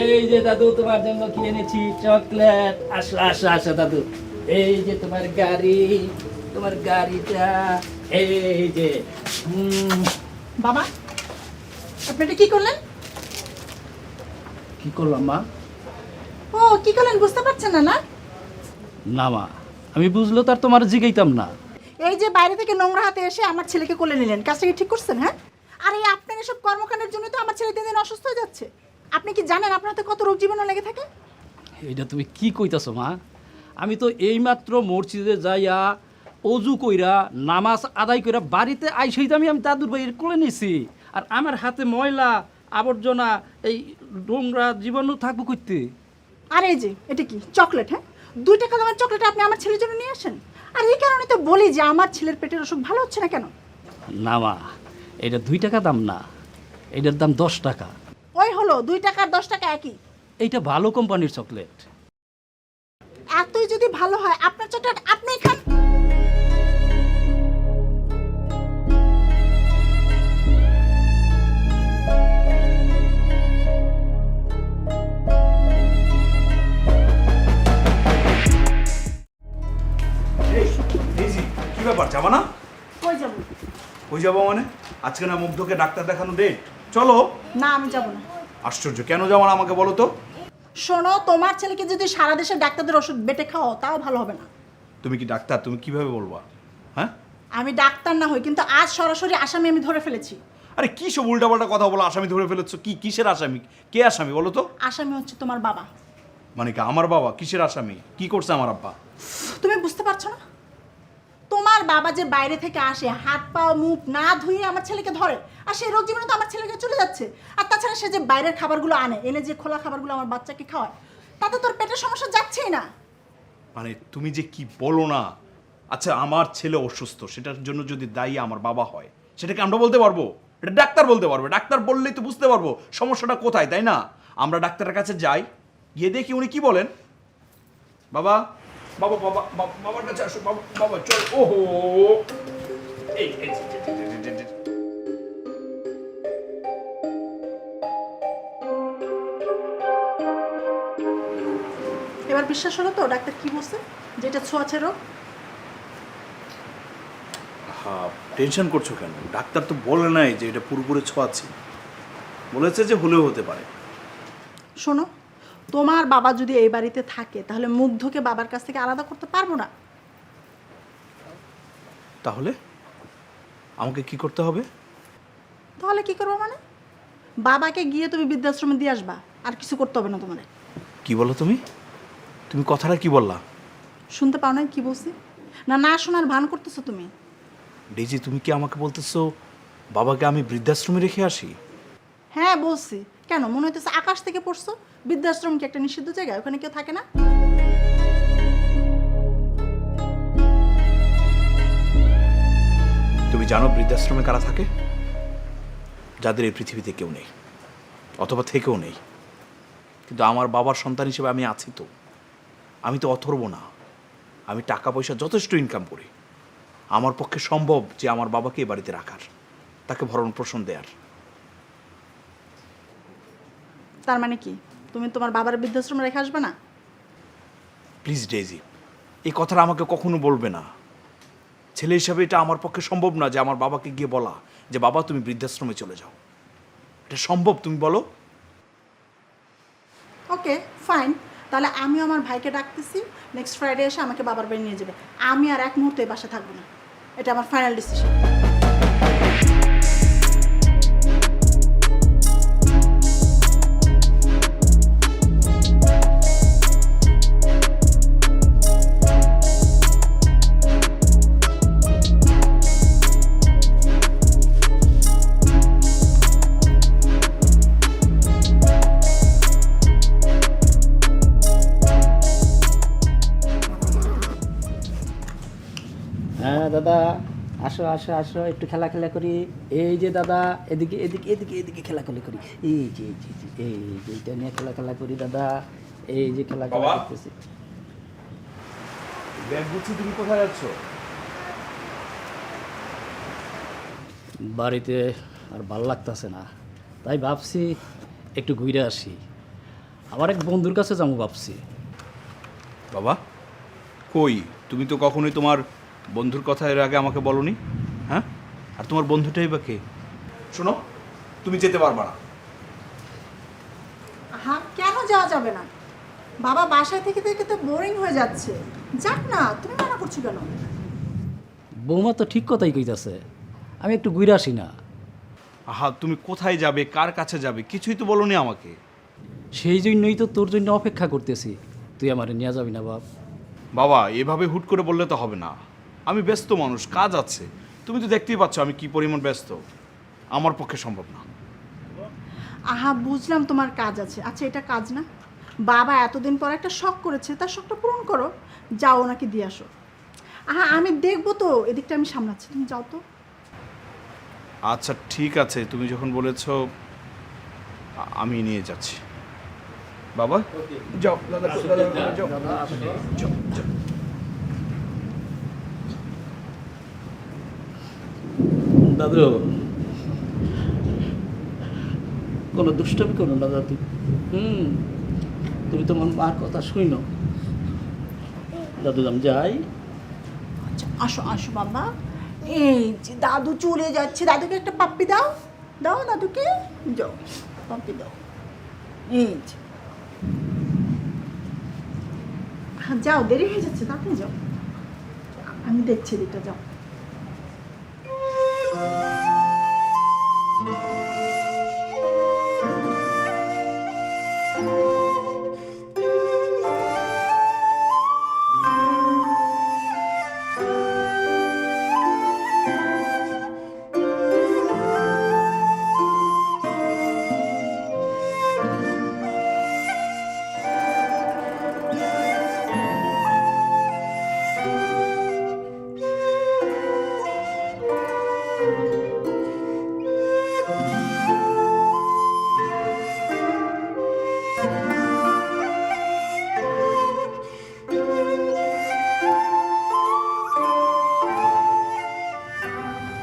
এই যে দাদু তোমার জন্য কি এনেছি চকলেট। আসো আসো আসো দাদু, এই যে তোমার গাড়ি, তোমার গাড়িটা এই যে। বাবা, আপনি এটা কি করলেন? কি করলাম মা? ও কি করলেন বুঝতে পারছেন না? না না মা, আমি বুঝলো তার তোমার জিগাইতাম না। এই যে বাইরে থেকে নোংরা হাতে এসে আমার ছেলেকে কোলে নিলেন, কাজটা কি ঠিক করছেন? হ্যাঁ, আর এই আপনার এসব কর্মকাণ্ডের জন্য তো আমার ছেলে দিন দিন অসুস্থ হয়ে যাচ্ছে। আপনি কি জানেন আপনার হাতে কত রোগ জীবাণু লেগে থাকে? এটা তুমি কি কইতাছো মা? আমি তো এইমাত্র মসজিদে যাইয়া অজু কইরা নামাজ আদায় কইরা বাড়িতে আইসই আমি দাদুর ভাইয়ের কোলে নিছি। আর আমার হাতে ময়লা আবর্জনা এই নোংরা জীবাণু থাকবো কইতে। আর এই যে এটা কি চকলেট? হ্যাঁ, 2 টাকা দামের চকলেট আপনি আমার ছেলের জন্য নিয়ে আসেন। আর এই কারণে তো বলি যে আমার ছেলের পেটের অসুখ ভালো হচ্ছে না কেন। না মা, এটা 2 টাকা দাম না, এটার দাম 10 টাকা। ওই হলো 2 টাকা আর 10 টাকা একই। এইটা ভালো কোম্পানির চকলেট। এতই যদি ভালো হয় আপনার চকলেট আপনিই খান। কি ব্যাপার, যাবা না? কই যাবো? কই যাবো মানে? আজকে না মুগ্ধকে ডাক্তার দেখানো ডেট, চলো। না আমি যাব না। আশ্চর্য, কেন যাবো না আমাকে বলো তো? শোনো, তোমার ছেলেকে যদি সারা দেশের ডাক্তারদের ওষুধ বেটে খাও তাও ভালো হবে না। তুমি কি ডাক্তার? তুমি কিভাবে বলবা? হ্যাঁ, আমি ডাক্তার না হই, কিন্তু আজ সরাসরি আসামি আমি ধরে ফেলেছি। আরে কি সব উল্টাপাল্টা কথা বলো? আসামি ধরে ফেলেছো? কি কিসের আসামি? কে আসামি বলো তো? আসামি হচ্ছে তোমার বাবা। মানে কি আমার বাবা? কিসের আসামি? কি করছে আমার আব্বা? তুমি বুঝতে পারছো না? তোমার বাবা যে বাইরে থেকে আসে, হাত পা মুখ না ধুয়ে আমার ছেলেকে ধরে, আর সেই রোগ জীবাণু তো আমার ছেলেকে চলে যাচ্ছে। আর তাছাড়া সে যে বাইরের খাবারগুলো এনে যে খোলা খাবারগুলো আমার বাচ্চাকে খাওয়ায়, তাতে তোর পেটের সমস্যা যাচ্ছেই না। মানে তুমি যে কি বলো না। আচ্ছা, আমার ছেলে অসুস্থ, সেটার জন্য যদি দায়ী আমার বাবা হয়, সেটাকে আমরা বলতে পারবো? এটা ডাক্তার বলতে পারবে। ডাক্তার বললেই তো বুঝতে পারবো সমস্যাটা কোথায়, তাই না? আমরা ডাক্তারের কাছে যাই, গিয়ে দেখি উনি কি বলেন। বাবা বাবা বাবা বাবার কাছে আসো। বাবা বাবা চল। ওহো, এই এই, এবার বিশ্বাস হলো তো ডাক্তার কি বলছে, যেটা ছোঁয়াচে রোগ? হ্যাঁ, টেনশন করছো কেন? ডাক্তার তো বলে নাই যে এটা পুরোপুরি ছোঁয়াচ্ছি, বলেছে যে হলেও হতে পারে। শোনো, তোমার বাবা যদি এই বাড়িতে থাকে তাহলে মুগ্ধকে বাবার কাছ থেকে আলাদা করতে পারবো না। তাহলে আমাকে কি করতে হবে? তাহলে কি করবো মানে? বাবাকে গিয়ে তুমি বৃদ্ধাশ্রমে দিয়ে আসবা, আর কিছু করতে হবে না তোমার। কি বলো তুমি? তুমি কথাটা কি বললা? শুনতে পাও না কি বলছি? না না শোনার ভান করতেছো তুমি। ডেজি, তুমি কি আমাকে বলতেছো বাবাকে আমি বৃদ্ধাশ্রমে রেখে আসি? হ্যাঁ বলছি। কেন মনে হইতেছে আকাশ থেকে পড়ছো? বৃদ্ধাশ্রম কি একটা নিষিদ্ধ জায়গা? ওখানে কেউ থাকে না? তুমি জানো বৃদ্ধাশ্রমে কারা থাকে? যাদের এই পৃথিবীতে কেউ নেই, অথবা থেকেও নেই। কিন্তু আমার বাবার সন্তান হিসেবে আমি আছি তো। আমি তো অথর্ব না। আমি টাকা পয়সা যথেষ্ট ইনকাম করি। আমার পক্ষে সম্ভব যে আমার বাবাকে এ বাড়িতে রাখার, তাকে ভরণ পোষণ দেয়ার। তার মানে কি তুমি তোমার বাবার বৃদ্ধাশ্রমে রেখে আসবে না? প্লিজ ডেজি, এই কথাটা আমাকে কখনো বলবে না। ছেলে হিসাবে এটা আমার পক্ষে সম্ভব না যে আমার বাবাকে গিয়ে বলা যে বাবা তুমি বৃদ্ধাশ্রমে চলে যাও। এটা সম্ভব? তুমি বলো। ওকে ফাইন, তাহলে আমিও আমার ভাইকে ডাকতেছি, নেক্সট ফ্রাইডে এসে আমাকে বাবার বাড়ি নিয়ে যাবে। আমি আর এক মুহূর্তে এই বাসা থাকবো না। এটা আমার ফাইনাল ডিসিশন। হ্যাঁ দাদা, আসো আসো আসো, একটু খেলা খেলা করি। এই যে দাদা, এদিকে এদিকে এদিকে এদিকে খেলা খেলা করি। এই যে এই যে এই যে এইটা নিয়ে খেলা খেলা করি দাদা। এই যে খেলা খেলা বাবা? করতেছি। ব্যাগ বুঝছি, তুমি কোথায় যাচ্ছ? বাড়িতে আর ভাল লাগতেছে না, তাই ভাবছি একটু ঘুরে আসি। আমার এক বন্ধুর কাছে যাবো ভাবছি। বাবা কই, তুমি তো কখনোই তোমার বন্ধুর কথা এর আগে আমাকে বলনি। হ্যাঁ, আর তোমার বন্ধুটাই বা কে? শোনো, তুমি যেতে পারবা না। হ্যাঁ, কেন যাওয়া যাবে না? বাবা বাসায় থেকে থেকে তো বোরিং হয়ে যাচ্ছে, যাক না, তুমি মানা করছো কেন? বৌমা তো ঠিক কথাই কইতাছে, আমি একটু ঘুরে আসি না। আহা, তুমি কোথায় যাবে, কার কাছে যাবে, কিছুই তো বলনি আমাকে। সেই জন্যই তো তোর জন্য অপেক্ষা করতেছি, তুই আমারে নিয়ে যাবি না বাপ? বাবা এভাবে হুট করে বললে তো হবে না, আমি ব্যস্ত মানুষ, কাজ আছে। তুমি তো দেখতেই পাচ্ছ আমি কি পরিমাণ ব্যস্ত, আমার পক্ষে সম্ভব না। আহা, বুঝলাম তোমার কাজ আছে, আচ্ছা এটা কাজ না? বাবা এতদিন পর একটা শখ করেছে, তার শখটা পূরণ করো, যাও ওনাকে দিয়ে আসো। আহা, আমি দেখবো তো, এদিকটা আমি সামলাচ্ছি, তুমি যাও তো। আচ্ছা ঠিক আছে, তুমি যখন বলেছো আমি নিয়ে যাচ্ছি। বাবা যাও, দাদা যাও, যাও, যাও। দাদু, কোনো দুষ্টামি করো না দাদু। তুমি তোমার মার কথা শুই না দাদু, আমি যাই। আচ্ছা আসো আসো বাবা, এই যে দাদু চলে যাচ্ছে, দাদুকে একটা পাপ্পি দাও, দাও দাদুকে, যাও পাপ্পি দাও। এই যে, হ্যাঁ যাও, দেরি হয়ে যাচ্ছে, তাড়াতাড়ি যাও, আমি দেখছি দিকটা, যাও।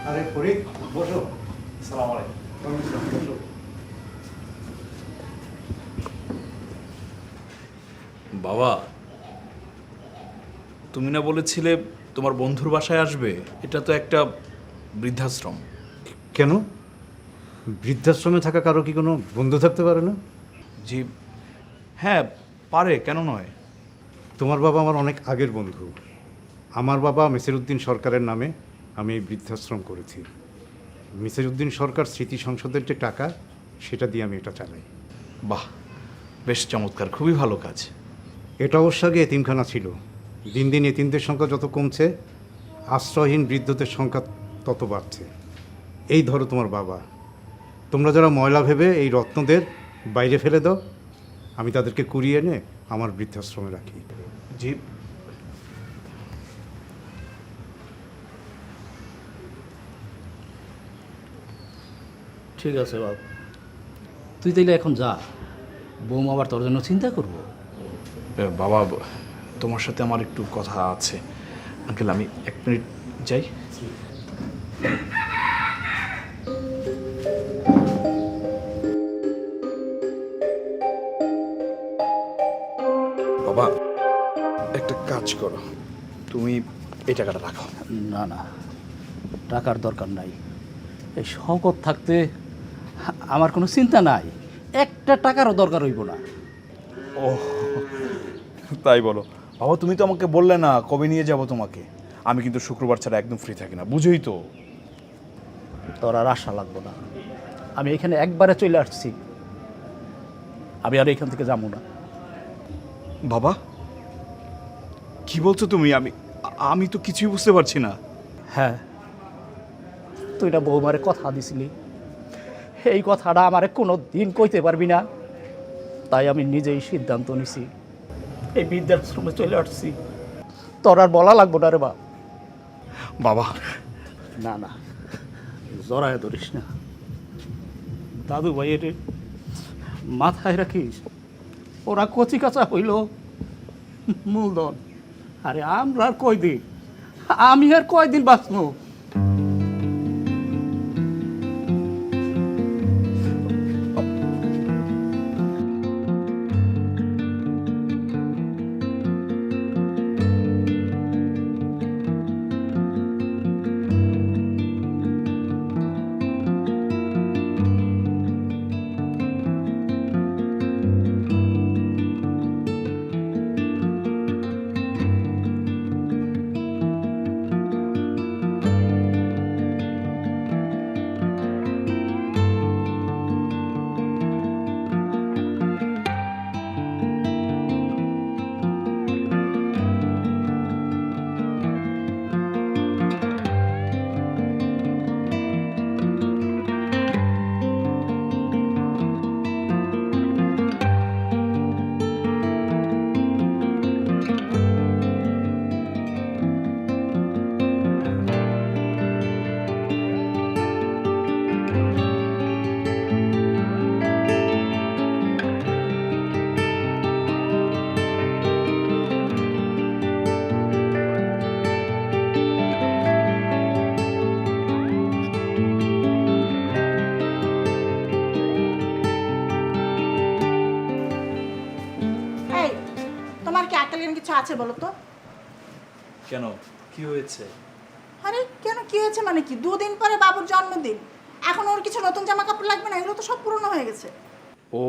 আরে ফরিদ, বসো। আসসালামু আলাইকুম। বসো। বাবা, তুমি না বলেছিলে তোমার বন্ধুর বাসায় আসবে? এটা তো একটা বৃদ্ধাশ্রম। কেন? বৃদ্ধাশ্রমে থাকা কারো কি কোনো বন্ধু থাকতে পারে না? জি হ্যাঁ, পারে, কেন নয়। তোমার বাবা আমার অনেক আগের বন্ধু। আমার বাবা মেসিরউদ্দিন সরকারের নামে আমি এই বৃদ্ধাশ্রম করেছি। মেসিরউদ্দিন সরকার স্মৃতি সংসদের যে টাকা, সেটা দিয়ে আমি এটা চালাই। বাহ, বেশ চমৎকার, খুবই ভালো কাজ। এটা অবশ্য আগে এতিমখানা ছিল। দিন দিন এতিমদের সংখ্যা যত কমছে, আশ্রয়হীন বৃদ্ধদের সংখ্যা তত বাড়ছে। এই ধরো তোমার বাবা, তোমরা যারা ময়লা ভেবে এই রত্নদের বাইরে ফেলে দাও, আমি তাদেরকে কুড়িয়ে এনে আমার বৃদ্ধাশ্রমে রাখি। জি ঠিক আছে বাপ, তুই তাইলে এখন যা, বৌমা আবার তোর জন্য চিন্তা করবো। বাবা, তোমার সাথে আমার একটু কথা আছে। আঙ্কেল, আমি 1 মিনিট যাই। বাবা, একটা কাজ করো, তুমি এই টাকাটা রাখো। না না, টাকার দরকার নাই। এই শকত থাকতে আমার কোনো চিন্তা নাই, একটা টাকারও দরকার হইব না। ও তাই বলো? বাবা, তুমি তো আমাকে বললে না কবে নিয়ে যাব তোমাকে। আমি কিন্তু শুক্রবার ছাড়া একদম ফ্রি থাকি না, বুঝোই তো। তোর আর আশা লাগবো না, আমি এখানে একবারে চলে আসছি, আমি আর এখান থেকে যাবো না। বাবা কি বলছো তুমি? আমি তো কিছুই বুঝতে পারছি না। হ্যাঁ, তুই না বৌমারে কথা দিছিলি, এই কথাটা আমারে কোনো দিন কইতে পারবি না, তাই আমি নিজেই সিদ্ধান্ত নিছি, এই বৃদ্ধাশ্রমে চলে আসছি। তোর আর বলা লাগবো না রে বাপ। বাবা না না, জড়ায় ধরিস না, দাদু ভাইয়ের মাথায় রাখিস, ওরা কচি কাঁচা হইল মূলধন। আরে আমরা আর কয়দিন, আমি আর কয়দিন বাঁচবো? আছে বলো তো? কেন, কি হয়েছে? আরে কেন কি হয়েছে মানে কি, 2 দিন পরে বাবুর জন্মদিন, এখন ওর কিছু নতুন জামা কাপড় লাগবে না? এগুলো তো সব পুরনো হয়ে গেছে। ও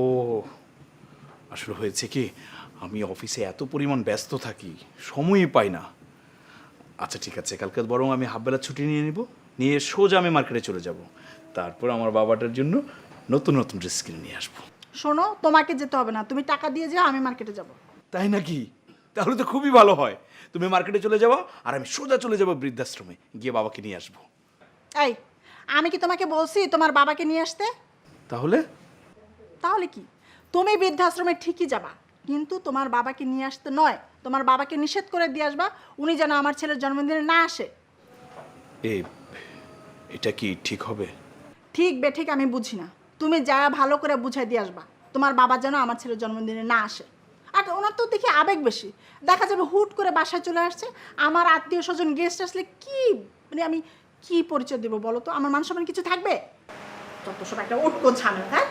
আসলে হয়েছে কি, আমি অফিসে এত পরিমাণ ব্যস্ত থাকি, সময়ই পাই না। আচ্ছা ঠিক আছে, কালকে বরং আমি হাফবেলা ছুটি নিয়ে নিব, নিয়ে সোজা আমি মার্কেটে চলে যাব, তারপর আমার বাবাটার জন্য নতুন নতুন ড্রেস কিনে নিয়ে আসবো। শোনো, তোমাকে যেতে হবে না, তুমি টাকা দিয়ে যাও, আমি মার্কেটে যাব। তাই নাকি? তাহলে তো খুবই ভালো হয়। তুমি মার্কেটে চলে যাবো আর আমি সোজা চলে যাব বৃদ্ধাশ্রমে, গিয়ে বাবাকে নিয়ে আসবো। এই, আমি কি তোমাকে বলছি তোমার বাবাকে নিয়ে আসতে? তাহলে তাহলে কি, তুমি বৃদ্ধাশ্রমে ঠিকই যাবা, কিন্তু তোমার বাবাকে নিয়ে আসতে নয়। তোমার বাবাকে নিষেধ করে দিয়ে আসবা, উনি যেন আমার ছেলের জন্মদিনে না আসে। এটা কি ঠিক হবে? ঠিক বেঠিক আমি বুঝি না, তুমি যা ভালো করে বুঝাই দিয়ে আসবা তোমার বাবা যেন আমার ছেলের জন্মদিনে না আসে। আর ওনার তো দেখি আবেগ বেশি, দেখা যাবে হুট করে বাসায় চলে আসছে, আমার আত্মীয় স্বজন গেস্ট আসলে কি মানে আমি কি পরিচয় দেবো বলো তো? আমার মান সম্মান কিছু থাকবে? তত সব একটা উটকো ঝামেলা। হ্যাঁ,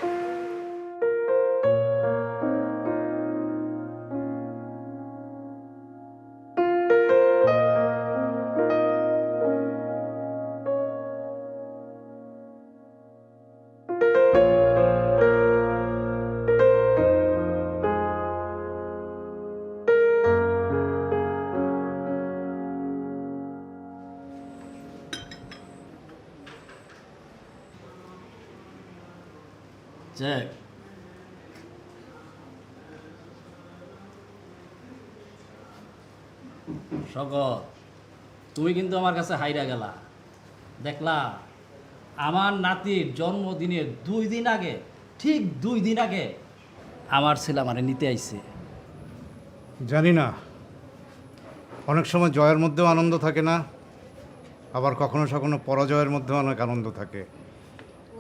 জ্যাক, শকত, তুমি কিন্তু আমার কাছে হাইরা গেলা। দেখলা, আমার নাতির জন্মদিনের 2 দিন আগে, ঠিক 2 দিন আগে আমার ছেলে আমারে নিতে আইছে। জানি না, অনেক সময় জয়ের মধ্যেও আনন্দ থাকে না, আবার কখনো কখনো পরাজয়ের মধ্যেও অনেক আনন্দ থাকে।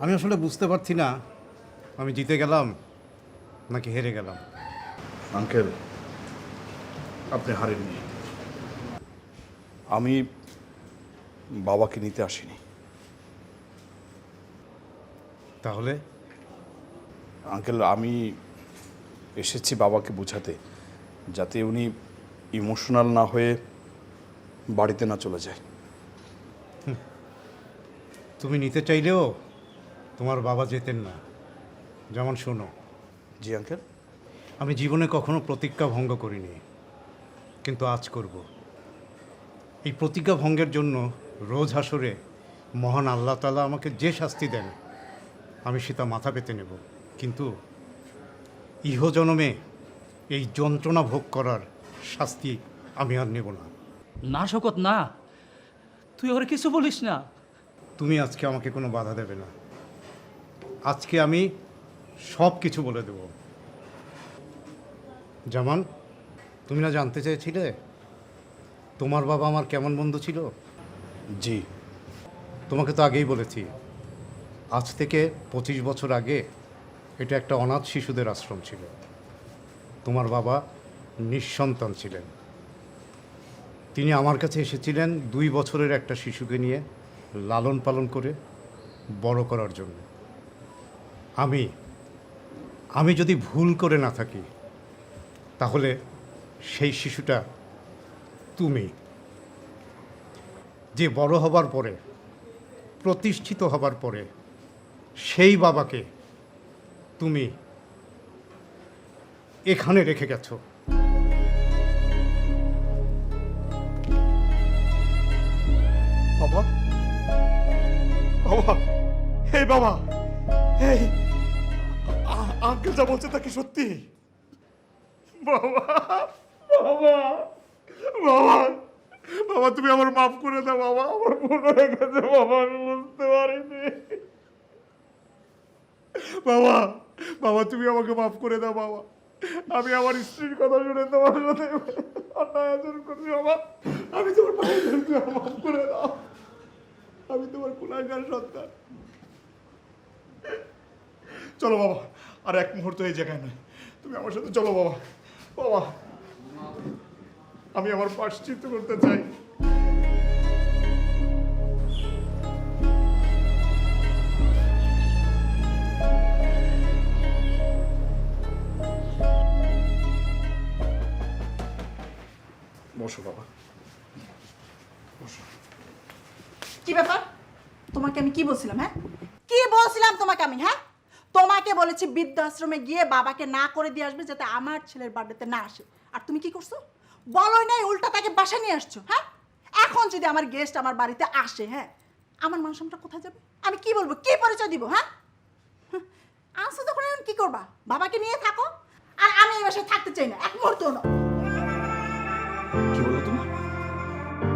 আমি আসলে বুঝতে পারছি না আমি জিতে গেলাম নাকি হেরে গেলাম। আঙ্কেল, আপনি হারেননি। আমি বাবাকে নিতে আসিনি। তাহলে আঙ্কেল, আমি এসেছি বাবাকে বোঝাতে, যাতে উনি ইমোশনাল না হয়ে বাড়িতে না চলে যায়। তুমি নিতে চাইলেও তোমার বাবা যেতেন না। যেমন শোনো, জি আঙ্কেল। আমি জীবনে কখনো প্রতিজ্ঞা ভঙ্গ করিনি, কিন্তু আজ করব। এই প্রতিজ্ঞা ভঙ্গের জন্য রোজ হাসরে মহান আল্লাহ তাআলা আমাকে যে শাস্তি দেন আমি সেটা মাথা পেতে নেব, কিন্তু ইহজনমে এই যন্ত্রণা ভোগ করার শাস্তি আমি আর নেব না। না শকত, না, তুই ওরে কিছু বলিস না। তুমি আজকে আমাকে কোনো বাধা দেবে না। আজকে আমি সব কিছু বলে দেব। জামান, তুমি না জানতে চেয়েছিলে তোমার বাবা আমার কেমন বন্ধু ছিল? জি। তোমাকে তো আগেই বলেছি, আজ থেকে 25 বছর আগে এটা একটা অনাথ শিশুদের আশ্রম ছিল। তোমার বাবা নিঃসন্তান ছিলেন। তিনি আমার কাছে এসেছিলেন 2 বছরের একটা শিশুকে নিয়ে লালন পালন করে বড় করার জন্য। আমি যদি ভুল করে না থাকি, তাহলে সেই শিশুটা তুমি, যে বড় হবার পরে, প্রতিষ্ঠিত হবার পরে সেই বাবাকে তুমি এখানে রেখে গেছো। বাবা, বাবা, এই বাবা, এই আঙ্কেল যা বলছে তা কি সত্যি? বাবা, বাবা, বাবা, বাবা, তুমি আমার মাফ করে দাও বাবা, আমার ভুল হয়ে গেছে বাবা, আমি বুঝতে পারিনি। বাবা, বাবা, তুমি আমাকে মাফ করে দাও বাবা, আমি আমার স্ত্রীর কথা শুনে তোমার সাথে অন্যায় আচরণ করছি বাবা, আমি তোমার পায়ে ধরছি, মাফ করে দাও, আমি তোমার গুনাহগার সন্তান। চলো বাবা, আর এক মুহূর্ত এই জায়গায় নয়, তুমি আমার সাথে চলো বাবা। বাবা, আমি আমার প্রায়শ্চিত্ত করতে চাই। আমি কি বলছিলাম? হ্যাঁ, কি বলছিলাম তোমাকে আমি? হ্যাঁ, তোমাকে বলেছি বৃদ্ধাশ্রমে গিয়ে বাবাকে না করে দিয়ে আসবে যাতে আমার ছেলের বার্থডেতে না আসে। আর তুমি কি করছো? বলোই নাই, উল্টা তাকে বাসায় নিয়ে আসছো। হ্যাঁ, এখন যদি আমার গেস্ট আমার বাড়িতে আসে, হ্যাঁ, আমার মান সম্মানটা কোথায় যাবে? আমি কি বলবো, কি পরিচয় দিব? হ্যাঁ, আসো যখন এখন কি করবা? বাবাকে নিয়ে থাকো। আর আমি এই বাসায় থাকতে চাই না, এক মুহূর্তও না। কি বললো তুমি?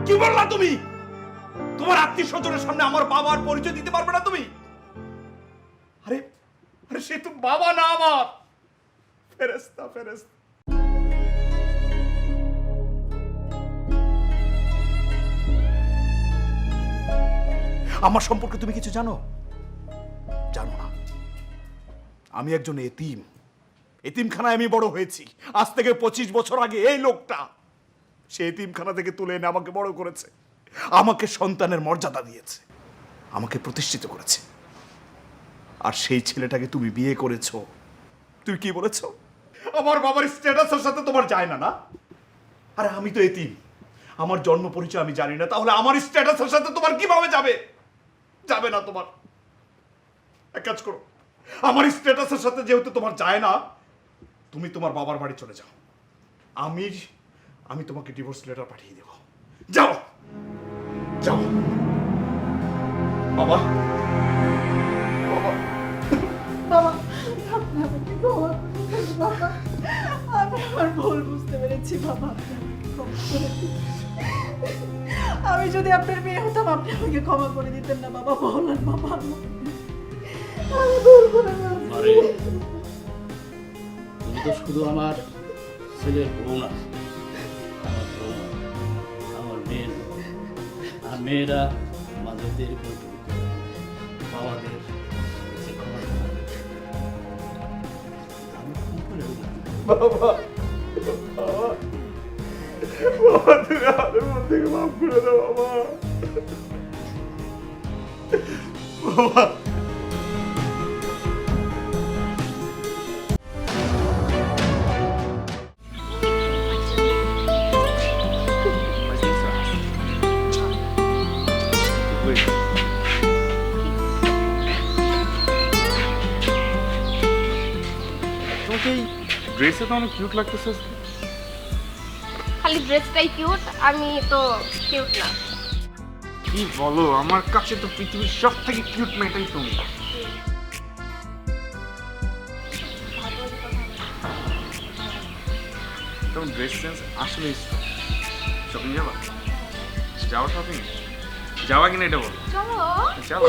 কি বললা তুমি? তোমার আত্মীয় স্বজনের সামনে আমার বাবার পরিচয় দিতে পারবে না তুমি? আরে আরে সে তো বাবা না আমার, ফেরেশতা ফেরেশতা। আমার সম্পর্কে তুমি কিছু জানো? জানো না। আমি একজন এতিম, এতিমখানায় আমি বড় হয়েছি। আজ থেকে 25 বছর আগে এই লোকটা সে এতিমখানা থেকে তুলে এনে আমাকে বড় করেছে, আমাকে সন্তানের মর্যাদা দিয়েছে, আমাকে প্রতিষ্ঠিত করেছে। আর সেই ছেলেটাকে তুমি বিয়ে করেছো। তুমি কি বলেছো? আমার বাবার স্ট্যাটাসের সাথে তোমার যায় না, না? আরে আমি তো এতিম, আমার জন্ম পরিচয় আমি জানি না, তাহলে আমার স্ট্যাটাসের সাথে তোমার কিভাবে যাবে? যাবে না তোমার। এক কাজ করো, আমার স্ট্যাটাসের সাথে যেহেতু তোমার যায় না, তুমি তোমার বাবার বাড়ি চলে যাও। আমি তোমাকে ডিভোর্স লেটার পাঠিয়ে দেব। যাও যাও। বাবা বাবা বাবা, আপনি আমাকে ক্ষমা করে দিন বাবা। আমি আমার ভুল বুঝতে পেরেছি বাবা, আপনি আমাকে ক্ষমা করে দিন। আমি যদি আপনার মেয়ে হতাম, আপনি আমাকে ক্ষমা করে দিতেন না বাবা। বলেন বাবা, আমি ভুল করে আরে ফেলেছি। তুমি তো শুধু আমার ছেলের বউ না, আমার বউ, আমার মেয়ের বউ। আর মেয়েরা মাঝেদের বাবাদের কাছে ক্ষমা চায়। আমি কি করে বলবো? বাবা বাবা, তুমি আমাদের মন থেকে মাফ করে দাও বাবা। বাবা তোমাকে এই ড্রেসে তো অনেক কিউট লাগতেছে। খালি ড্রেসটাই কিউট, আমি তো কিউট না। কি বলো, আমার কাছে তো পৃথিবীর সব থেকে কিউট মেয়েটাই তুমি। তোমার ড্রেস সেন্স আসলে শপিং যাবা? যাও শপিং? যাওয়া কিনা এটা বলো। চলো চলো।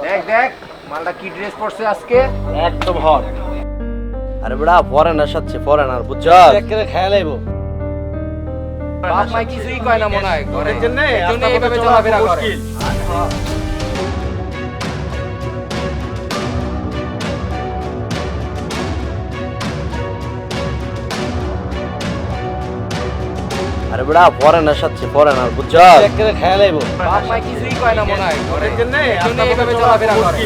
দেখ দেখ মালটা কি ড্রেস পরছে আজকে, একদম হট। আরে বড়া ফরেনার সাথে ফরেনার বুঝছ একেবারে খেয়াল আইবো। বাপ মাই কিছুই কয় না মনে হয়, ঘরের জন্য এইভাবে চলাফেরা করে। আরে বড়া ফরেনার সাথে ফরেনার বুঝছ একেবারে খেয়াল আইবো। বাপ মাই কিছুই কয় না মনে হয়, ঘরের জন্য এইভাবে চলাফেরা করে।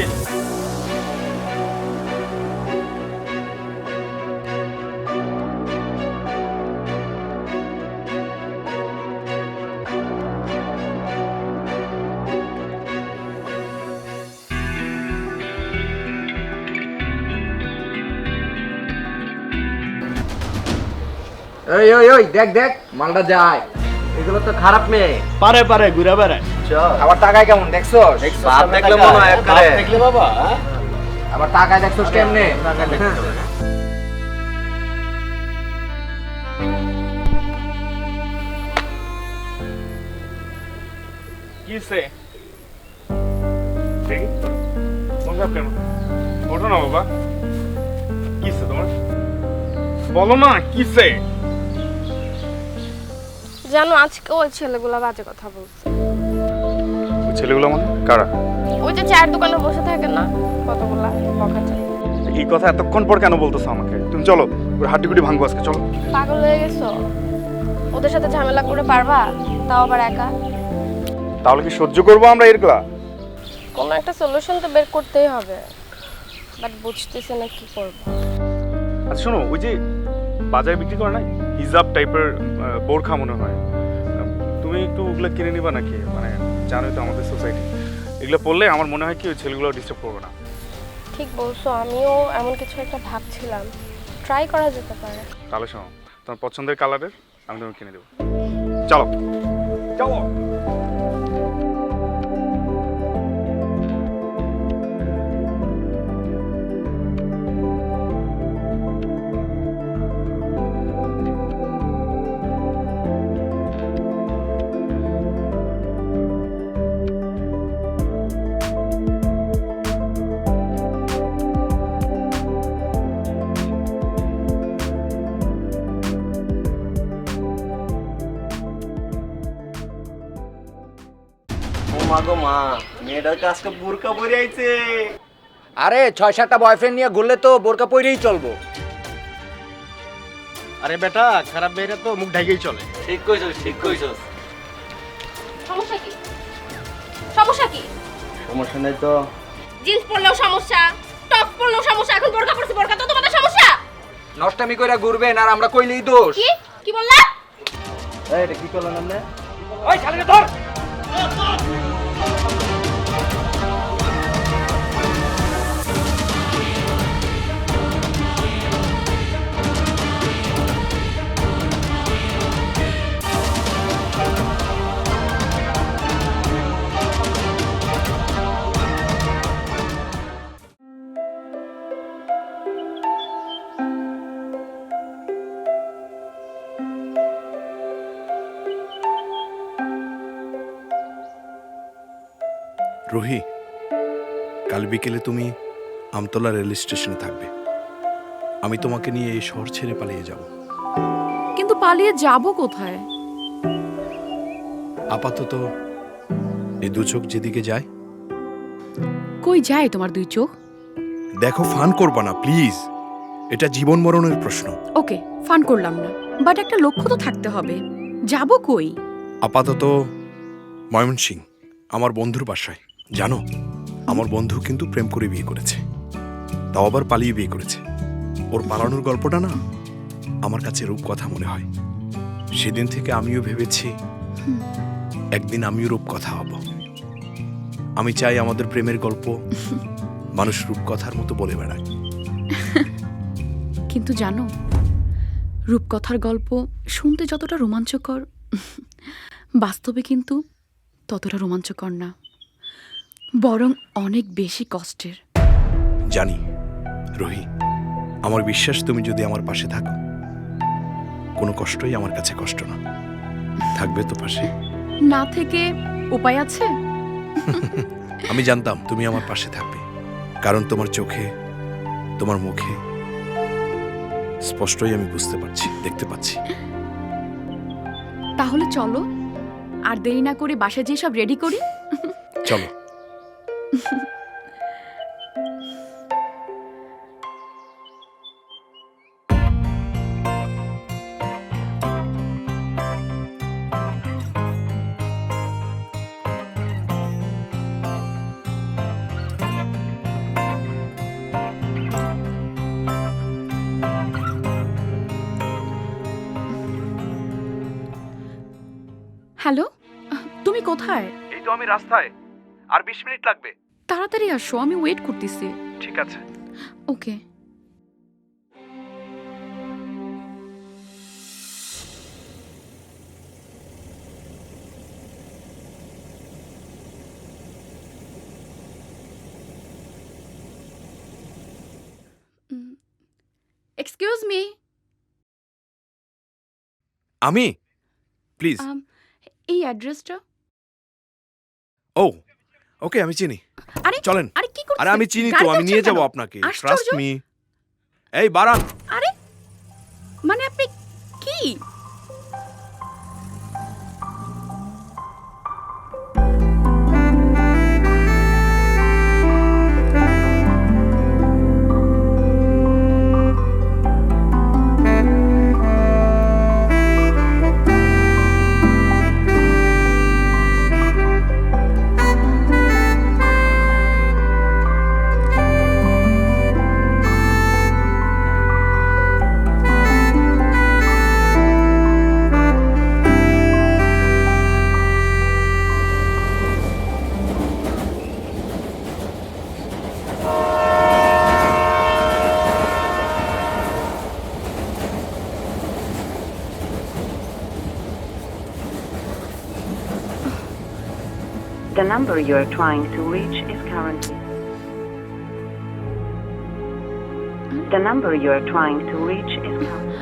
ওই ওই ওই দেখ দেখ মালটা যায়, এগুলো তো খারাপ মেয়ে। পারে পারে ঘুরে বেড়ায় আবার তাকায় কেমন দেখছো? বাপ দেখলে মনে হয় একবারে দেখলে বাবা, আবার তাকায় দেখছো কেমনে? কিসে দেখি মন খারাপ কেন? ওঠো না বাবা, কিসে তোমার? বলো না কিসে? জানো আজকে ওই ছেলেগুলা বাজে কথা বলছে। ওই ছেলেগুলো মানে কারা? ওই যে চায়ের দোকানে বসে থাকে না কতগুলা বকা চায়। এই কথা এতক্ষণ পর কেন বলতেছো আমাকে? তুমি চলো, ওর হাড্ডিগুডি ভাঙবো আজকে, চলো। পাগল হয়ে গেছো? ওদের সাথে ঝামেলা করে পারবা? তাও আবার একা? তাহলে কি সহ্য করবো আমরা এগুলা? কোনো একটা সলিউশন তো বের করতেই হবে, বাট বুঝতেছে না কি করবো। আচ্ছা শোনো, ওই যে বাজারে বিক্রি করে না হিজাব টাইপের বোরখা মনে হয়, তুমি একটু ওগুলো কিনে নিবা নাকি? মানে জানোই তো আমাদের সোসাইটি, এগুলো পড়লে আমার মনে হয় কি ওই ছেলেগুলো ডিস্টার্ব করবে না। ঠিক বলছো, আমিও এমন কিছু একটা ভাবছিলাম, ট্রাই করা যেতে পারে। তাহলে শোনো, তোমার পছন্দের কালারের আমি তোমাকে কিনে দেবো, চলো চলো। ও মা গো মা, মেয়েটার কাজকে বোরকা পরে আইছে। আরে 6-7টা বয়ফ্রেন্ড নিয়ে ঘুরলে তো বোরকা পরেই চলবো। আরে বেটা, খারাপ মেয়েরা তো মুখ ঢাকেই চলে। ঠিক কইছস, ঠিক কইছস। সমস্যা কি? সমস্যা কি? সমস্যা নাই তো। জিন্স পরলেও সমস্যা, টপ পরলেও সমস্যা, এখন বোরকা পরছি, বোরকা তো তোমাদের সমস্যা। নষ্টামি কইরা ঘুরবেন আর আমরা কইলেই দোষ। কি কি বললা? এই এটা কি করলেন আপনি? ওই শালাকে ধর। রুহি, কাল বিকেলে তুমি আমতলা রেল স্টেশনে থাকবে। আমি তোমাকে নিয়ে এই শহর ছেড়ে পালিয়ে যাব। কিন্তু পালিয়ে যাব কোথায়? আপাতত এই দু চোখ যেদিকে যায়। কই যায় তোমার দুই চোখ? দেখো, ফান করবা না প্লিজ, এটা জীবন মরণের প্রশ্ন। ওকে, ফান করলাম না, বাট একটা লক্ষ্য তো থাকতে হবে। যাব কই? আপাতত ময়মনসিং, আমার বন্ধুর বাসায়। জানো, আমার বন্ধু কিন্তু প্রেম করে বিয়ে করেছে, তাও আবার পালিয়ে বিয়ে করেছে। ওর পালানোর গল্পটা না আমার কাছে রূপকথা মনে হয়। সেদিন থেকে আমিও ভেবেছি একদিন আমিও রূপকথা হব। আমি চাই আমাদের প্রেমের গল্প মানুষ রূপকথার মতো বলে বেড়ায়। কিন্তু জানো, রূপকথার গল্প শুনতে যতটা রোমাঞ্চকর, বাস্তবে কিন্তু ততটা রোমাঞ্চকর না, বরং অনেক বেশি কষ্টের। জানি রুহি, আমার বিশ্বাস তুমি যদি আমার পাশে থাকো, কোনো কষ্টই আমার কাছে কষ্ট না। থাকবে তো পাশে? না থেকে উপায় আছে? আমি জানতাম তুমি আমার পাশে থাকবে, কারণ তোমার চোখে, তোমার মুখে স্পষ্টই আমি বুঝতে পারছি, দেখতে পাচ্ছি। তাহলে চলো, আর দেরি না করে বাসায় যেয়ে সব রেডি করি। চলো। হ্যালো, তুমি কোথায়? এই তো আমি রাস্তায়, আর 20 মিনিট লাগবে। তাড়াতাড়ি আসো, আমি ওয়েট করতেছি। ঠিক আছে। ওকে। Excuse me. আমি প্লিজ। এই অ্যাড্রেসটা। ও ওকে, আমি চিনি। আরে চলেন। আরে কি করছেন? আরে আমি চিনি তো, গাড়ি আমি নিয়ে চালাচ্ছেন যাব কেন? আপনাকে, আশ্চর্য। Trust me. এই বারান। আরে মানে আপনি কি? The number you are trying to reach is currently. The number you are trying to reach is currently.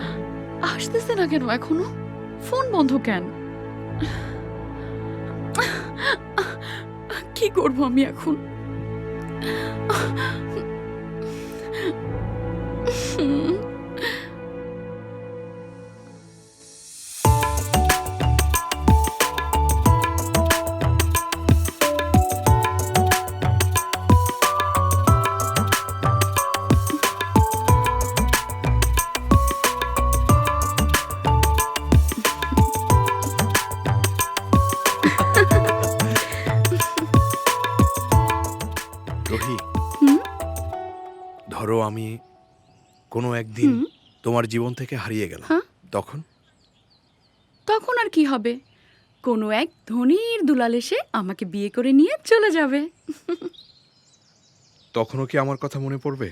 আসতেছে না কেন এখনো? ফোন বন্ধ কেন? কি করব আমি এখন? রোহি, হুম? ধরো আমি কোনো একদিন তোমার জীবন থেকে হারিয়ে গেলাম, হ্যাঁ? তখন? তখন আর কি হবে? কোনো এক ধনীর দুলাল এসে আমাকে বিয়ে করে নিয়ে চলে যাবে। তখনও কি আমার কথা মনে পড়বে?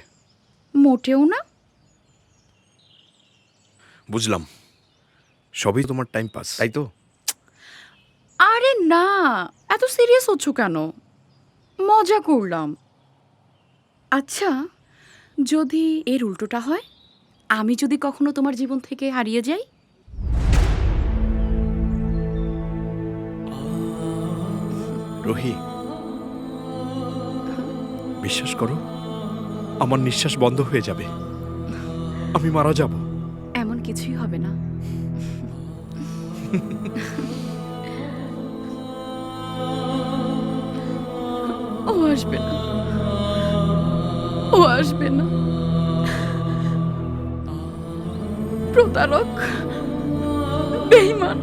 মোটেও না। বুঝলাম, সবই তোমার টাইম পাস, তাই তো? আরে না, এত সিরিয়াস হচ্ছ কেন? মজা করলাম। আচ্ছা, যদি এর উল্টোটা হয়, আমি যদি কখনো তোমার জীবন থেকে হারিয়ে যাই? রোহি, বিশ্বাস করো, আমার নিঃশ্বাস বন্ধ হয়ে যাবে, আমি মারা যাব। এমন কিছুই হবে না। ও আসবে না, ও আসবে না। প্রতারক, বেঈমান।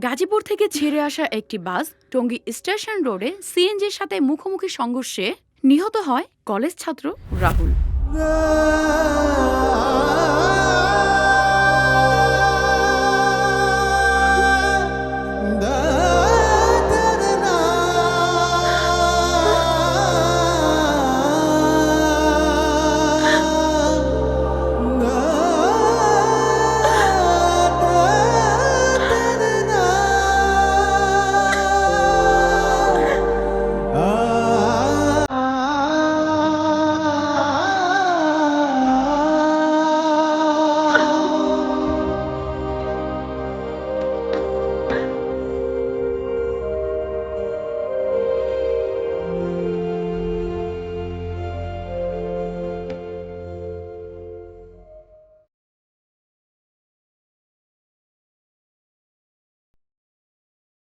গাজীপুর থেকে ছেড়ে আসা একটি বাস টঙ্গী স্টেশন রোডে সিএনজির সাথে মুখোমুখি সংঘর্ষে নিহত হয় কলেজ ছাত্র রাহুল।